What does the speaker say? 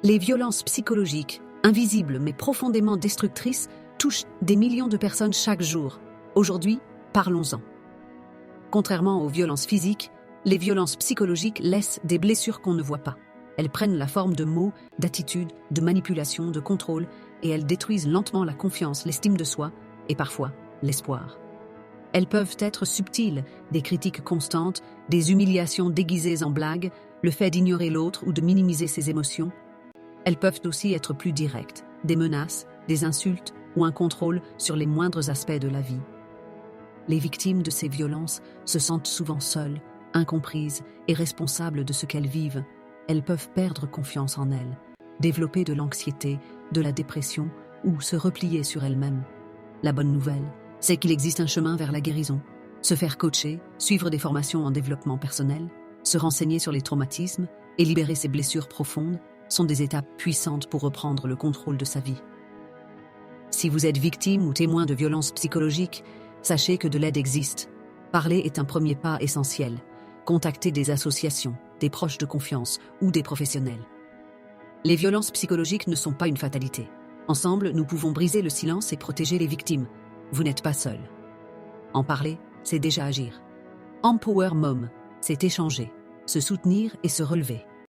Les violences psychologiques, invisibles mais profondément destructrices, touchent des millions de personnes chaque jour. Aujourd'hui, parlons-en. Contrairement aux violences physiques, les violences psychologiques laissent des blessures qu'on ne voit pas. Elles prennent la forme de mots, d'attitudes, de manipulations, de contrôle, et elles détruisent lentement la confiance, l'estime de soi, et parfois l'espoir. Elles peuvent être subtiles, des critiques constantes, des humiliations déguisées en blagues, le fait d'ignorer l'autre ou de minimiser ses émotions. Elles peuvent aussi être plus directes, des menaces, des insultes ou un contrôle sur les moindres aspects de la vie. Les victimes de ces violences se sentent souvent seules, incomprises et responsables de ce qu'elles vivent. Elles peuvent perdre confiance en elles, développer de l'anxiété, de la dépression ou se replier sur elles-mêmes. La bonne nouvelle, c'est qu'il existe un chemin vers la guérison. Se faire coacher, suivre des formations en développement personnel, se renseigner sur les traumatismes et libérer ses blessures profondes sont des étapes puissantes pour reprendre le contrôle de sa vie. Si vous êtes victime ou témoin de violences psychologiques, sachez que de l'aide existe. Parler est un premier pas essentiel. Contactez des associations, des proches de confiance ou des professionnels. Les violences psychologiques ne sont pas une fatalité. Ensemble, nous pouvons briser le silence et protéger les victimes. Vous n'êtes pas seul. En parler, c'est déjà agir. Empower Mom, c'est échanger, se soutenir et se relever.